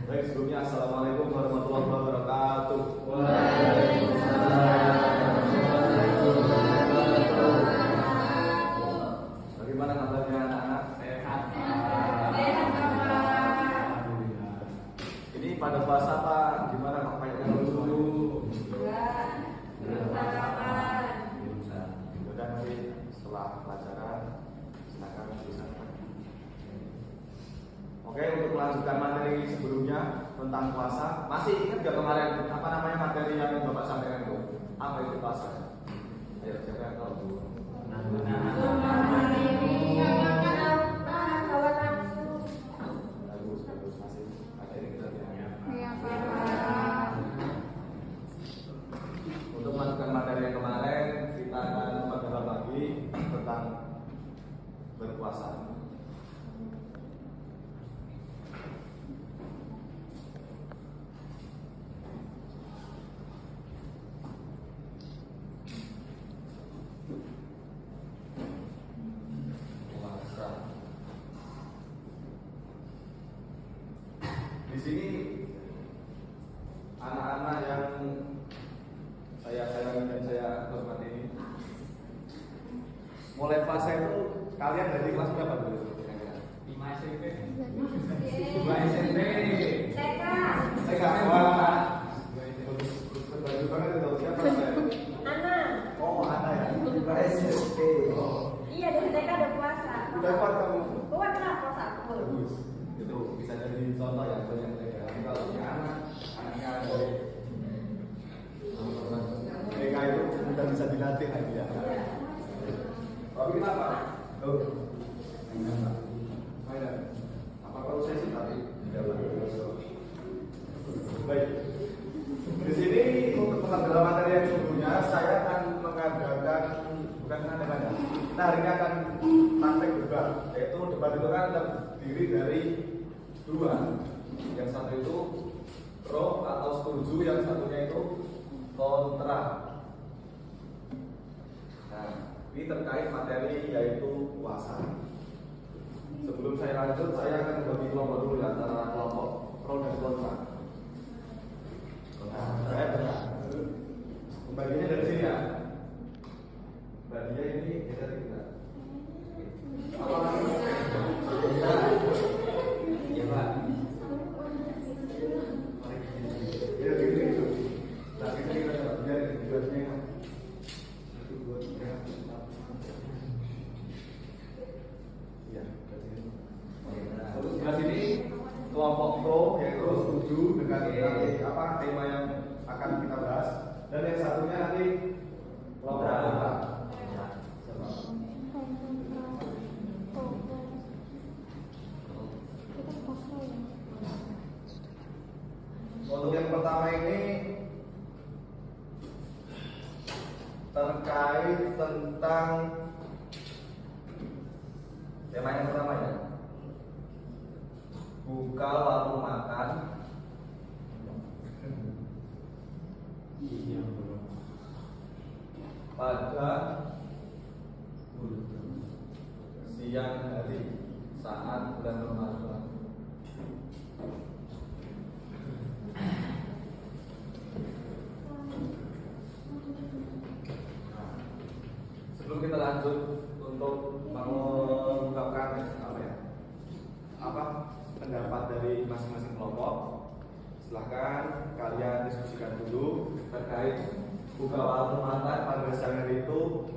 Baik, sebelumnya Assalamualaikum warahmatullahi wabarakatuh. Bagaimana kabarnya anak-anak? Sehat. Alhamdulillah. Ini pada puasa apa? Gimana kampanye dulu? Udah nanti setelah pelajaran silakan disana. Oke, untuk melanjutkan materi sebelumnya tentang puasa, masih ingat gak kemarin apa namanya materi yang Bapak sampaikan itu? Apa itu puasa? Ayo, siapa yang tahu? Bagus, masih materi kita ya. Untuk melanjutkan materi yang kemarin, kita akan membahas lagi tentang berpuasa. Di sini anak-anak yang saya sayangi dan saya hormati ini, mulai puasa itu kalian dari kelas berapa dulu? 5 SMP. 2 SMP. TK. Wah. Berbaju banget itu. Siapa saya? Ana. Oh, Ana ya. 2 SMP. Oh. Iya, dari TK udah puasa. Udah kuat kamu? Kuat lah puasa aku. Bagus. Itu bisa jadi contoh ya banyak mereka. Tapi kalau punya anaknya dari mereka itu mudah bisa dilatih lagi ya. Tapi kenapa? Oh, kenapa? Apa kalau saya sih tapi tidak baik. Di sini untuk pengambilan materi yang sebelumnya saya akan mengadakan kita hari ini akan praktek debat, yaitu debat itu kan terdiri dari 2. Yang satu itu pro atau setuju, yang satunya itu kontra. Nah, ini terkait materi yaitu puasa. Sebelum saya lanjut, saya akan membagi kelompok dulu ya, antara kelompok pro dan kontra. Nah, saya benar. Pembagiannya dari sini ya. Bagian ini dari kita. Apa namanya? Ya Pak. Ya gitu. Tapi kita biar dibuatnya 1, 2, 3, 4. Ya, terus sebelah sini kelompok pro yaitu setuju dengan apa tema yang akan kita bahas, dan yang satunya nanti kelompok kontra. Untuk yang pertama ini terkait tentang tema yang pertama ya, buka warung makan pada siang hari saat bulan Ramadan. Sebelum kita lanjut untuk mengungkapkan pendapat dari masing-masing kelompok, silahkan kalian diskusikan dulu terkait buka warung makan pada siang hari itu.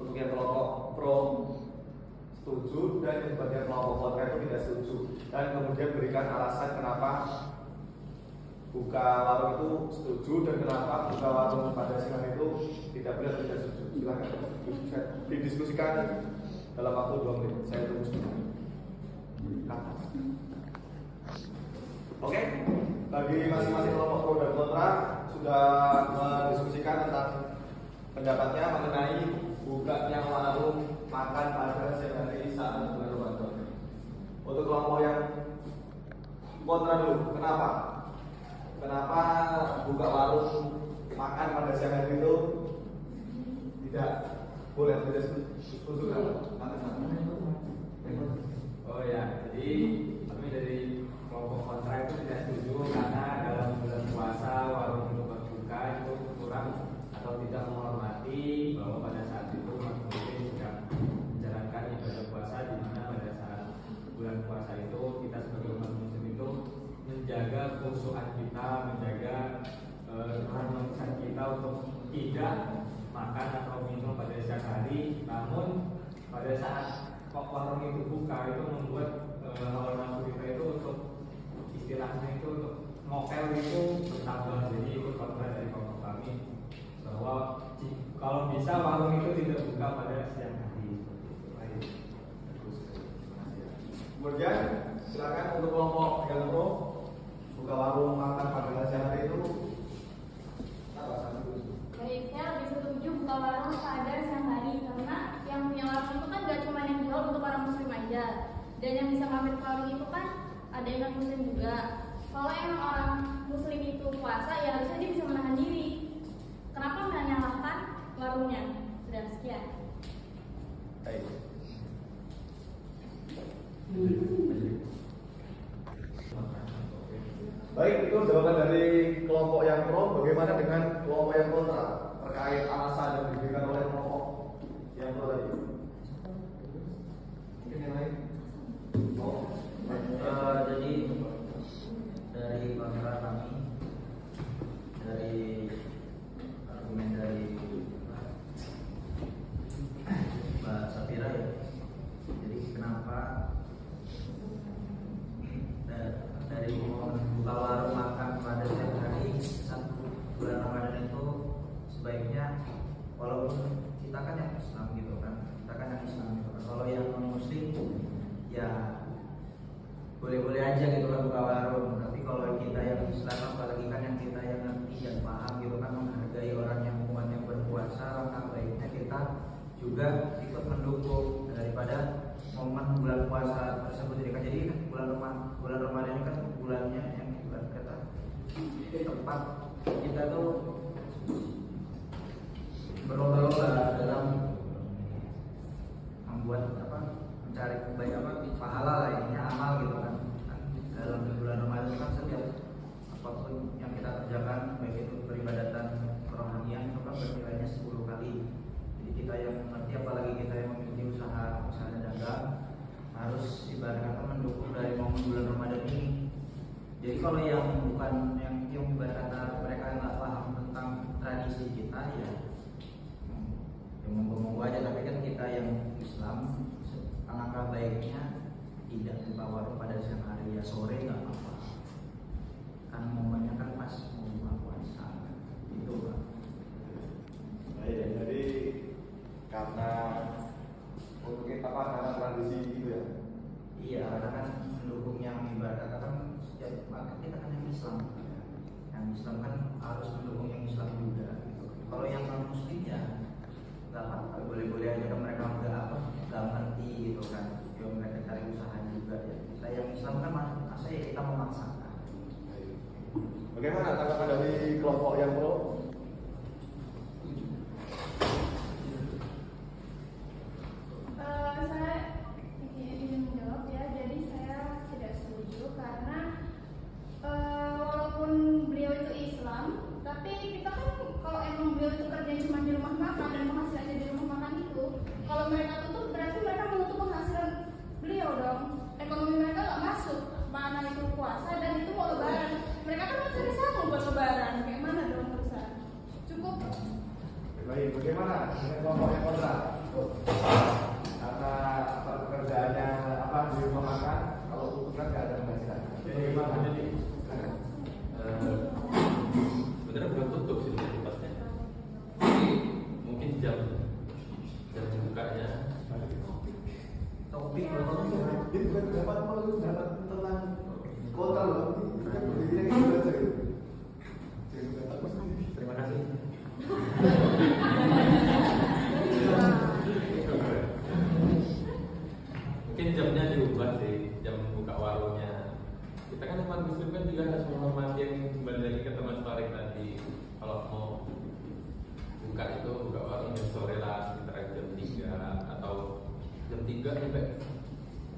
Untuk yang kelompok pro setuju dan yang bagian kelompok kontra itu tidak setuju, dan kemudian berikan alasan kenapa buka warung itu setuju dan kenapa buka warung pada siang itu tidak boleh atau tidak setuju. Silakan didiskusikan dalam waktu 2 menit. Saya tunggu sebentar. Oke, bagi masing-masing kelompok pro dan kontra sudah mendiskusikan tentang pendapatnya mengenai bukanya warung makan pada siang hari saat bulan Ramadan. Untuk kelompok yang kontra dulu, kenapa? Kenapa buka warung makan pada siang hari itu tidak boleh, tidak setuju? Oh ya, jadi kami dari kelompok kontra itu menjaga keusuhan kita, menjaga kemanusiaan kita untuk tidak makan atau minum pada siang hari. Namun pada saat warung itu buka, itu membuat hawa nafsu kita itu untuk istilahnya itu untuk mokel itu bertambah. Jadi itu kontra dari kelompok kami bahwa kalau bisa warung itu tidak buka pada siang hari. Kemudian silakan untuk kelompok yang pro buka warung makan pada siang hari itu apa satu? Baik, saya lebih setuju buka warung pada siang hari karena yang punya warung itu kan gak cuma yang jual untuk orang muslim aja, dan yang bisa mampir ke warung itu kan ada yang non muslim juga. Kalau emang orang muslim itu puasa, ya harusnya dia bisa menahan diri. Kenapa menyalahkan warungnya? Sudah sekian. Baik. Baik, itu jawaban dari kelompok yang pro. Bagaimana dengan kelompok yang kontra terkait alasan yang diberikan oleh kelompok yang pro tadi? Mungkin yang lain? Oh, Jadi dari kontra kami, dari argumen dari Mbak Safira ya. Jadi kenapa dari buka warung makan pada setiap hari saat bulan Ramadan itu sebaiknya, walaupun kita kan yang Islam gitu kan, kalau yang non muslim ya boleh-boleh aja gitu kan buka warung. Tapi kalau kita yang Islam, apalagi kan yang kita yang ngerti dan paham gitu kan, menghargai orang yang umat yang berpuasa, langkah baiknya kita juga ikut mendukung daripada momen bulan puasa tersebut. Jadi bulan Ramadan ini kan bulannya yang ibarat kata tempat kita tuh berlomba-lomba dalam membuat mencari pahala lah, ininya amal gitu kan. Dalam bulan Ramadan kan setiap apapun yang kita kerjakan, baik itu peribadatan kerohanian, itu kan bernilainya 10 kali. Jadi kita yang mengerti, apalagi kita yang memiliki usaha dagang, harus ibaratnya mendukung dari momen bulan Ramadan ini. Jadi kalau yang bukan yang ibarat kata mereka nggak paham tentang tradisi kita ya monggo-monggo aja. Tapi kan kita yang Islam, alangkah baiknya tidak buka warung pada siang hari, ya sore nggak apa-apa. Kan momennya kan pas mau buka puasa, itu Pak. Baik, jadi karena untuk kita karena tradisi gitu ya. Iya, karena kan mendukung yang ibarat kata kan setiap maka kita kan yang Islam. Yang Islam kan harus mendukung yang Islam juga. Gitu. Kalau yang non Muslim ya nggak apa-apa, boleh-boleh aja kan, mereka nggak ngerti gitu kan. Ya mereka cari usaha juga ya. Kita yang Islam kan masa ya kita memaksakan. Bagaimana tanggapan dari kelompok yang pro? Saya ingin menjawab ya. Jadi saya tidak setuju karena walaupun beliau itu Islam, tapi kita kan kalau emang beliau itu kerja cuma di rumah makan dan penghasilannya di rumah makan itu, kalau mereka tutup berarti mereka menutup penghasilan beliau dong. Ekonomi mereka nggak masuk, mana itu puasa dan itu mau lebaran. Mereka kan mau cari sama buat lebaran, kayak mana dong perusahaan? Cukup. Baik, bagaimana dengan kelompok yang kontra? Karena pekerjaannya di rumah makan, kalau tutup kan nggak ada penghasilan. Jadi gimana? Jadi sebenarnya bukan tutup sih tempatnya. Jadi mungkin jam bukanya. Topik itu bukan dapat tentang kota loh. Ini kita baca gitu. Terima kasih. Mungkin jamnya diubah sih, jam buka warungnya. Kita kan umat muslim kan juga harus menghormati, yang kembali lagi ke teman Farid tadi. Kalau mau buka itu buka warung jam sore lah, sekitar jam 3 atau jam 3 sampai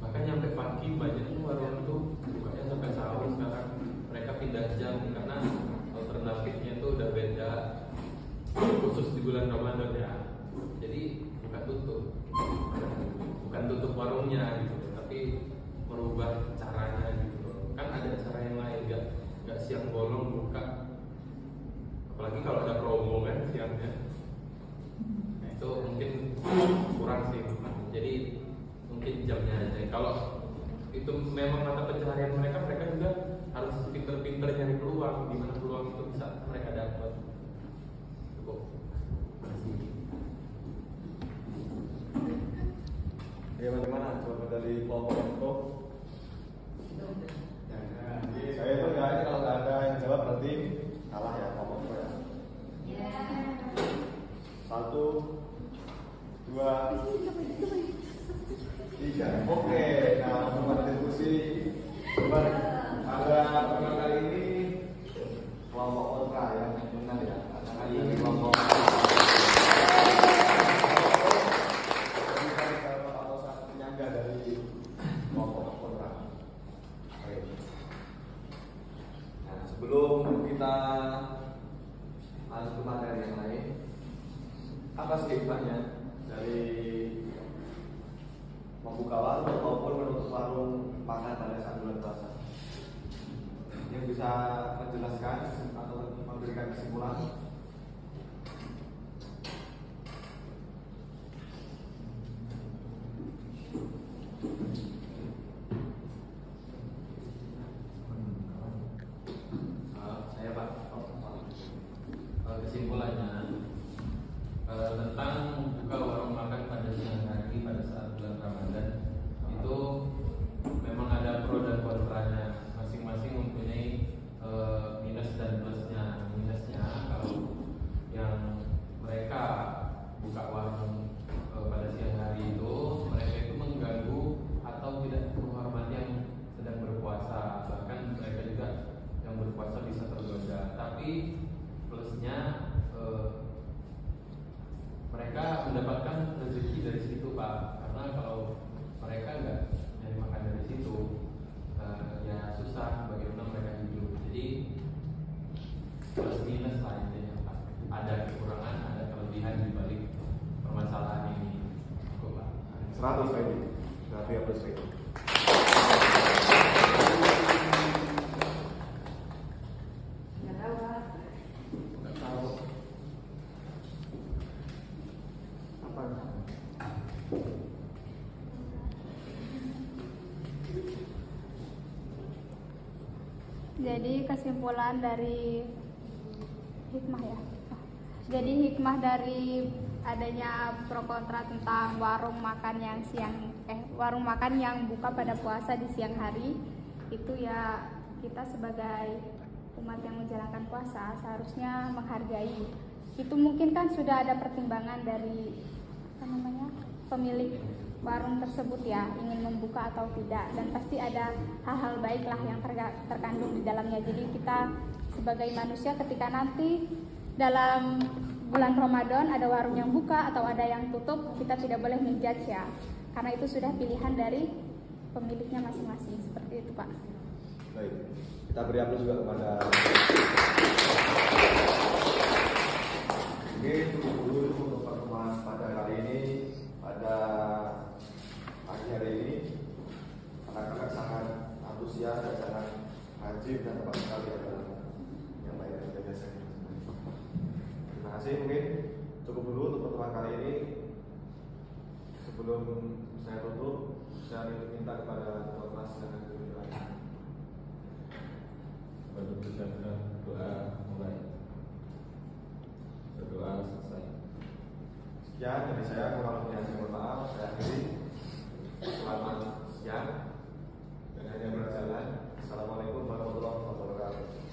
bahkan nyampe pagi. Banyak warung itu bukanya sampai sahur sekarang. Mereka pindah jam karena alternatifnya itu udah beda, khusus di bulan Ramadan ya. Jadi bukan tutup warungnya gitu, tapi merubah caranya gitu. Kan ada cara yang lain, nggak siangnya. Nah, itu mungkin kurang sih. Jadi mungkin jamnya aja. Kalau itu memang mata pencaharian mereka, mereka juga harus pinter-pinter nyari peluang. Di mana peluang itu bisa mereka dapat. Cukup. Ya, bagaimana jawaban dari kelompok itu? Saya itu nggak ada, kalau nggak ada yang jawab berarti kalah ya kelompok itu ya. 1, 2, 3. Oke, nah untuk pada diskusi pada pertemuan kali ini kelompok kontra yang menang ya, karena ini kelompok penyangga dari kelompok kontra. Oke. Nah, sebelum kita masuk ke materi yang lain, apa sih hikmahnya dari membuka warung ataupun menutup warung makan pada saat bulan puasa? Yang bisa menjelaskan atau memberikan kesimpulan? Saya Pak. Kesimpulannya tentang buka warung makan pada siang hari pada saat bulan Ramadan itu memang ada pro dan kontranya, masing-masing mempunyai minus dan plusnya. Minusnya kalau yang mereka buka warung pada siang hari itu, mereka itu mengganggu atau tidak menghormati yang sedang berpuasa, bahkan mereka juga yang berpuasa bisa tergoda. Tapi plusnya mereka mendapatkan rezeki dari situ Pak, karena kalau mereka nggak nyari makan dari situ ya susah bagaimana mereka hidup. Jadi plus minus lah intinya Pak, ada kekurangan, ada kelebihan di balik permasalahan ini. Cukup Pak. 100 lagi, berarti plus lagi. Nggak tahu, Pak. Nggak tahu. Apa? Jadi kesimpulan dari hikmah ya. Jadi hikmah dari adanya pro kontra tentang warung makan yang buka pada puasa di siang hari itu ya, kita sebagai umat yang menjalankan puasa seharusnya menghargai. Itu mungkin kan sudah ada pertimbangan dari pemilik warung tersebut ya, ingin membuka atau tidak, dan pasti ada hal-hal baiklah yang terkandung di dalamnya. Jadi kita sebagai manusia ketika nanti dalam bulan Ramadan ada warung yang buka atau ada yang tutup, kita tidak boleh menjudge ya, karena itu sudah pilihan dari pemiliknya masing-masing. Seperti itu Pak. Baik, kita beri aplaus juga kepada. Oke, cukup dulu untuk pertemuan pada kali ini. Pada pagi hari ini anak-anak sangat antusias dan sangat rajin dan tepat sekali adalah yang baik dan biasa. Terima kasih, mungkin cukup dulu untuk pertemuan kali ini. Sebelum saya tutup, saya minta kepada Tuan Mas dan Ibu lain. Berdoa doa mulai, berdoa selesai. Sekian dari saya, kurang lebihnya saya mohon maaf. Saya akhiri. Selamat siang dan hanya berjalan. Assalamualaikum warahmatullahi wabarakatuh.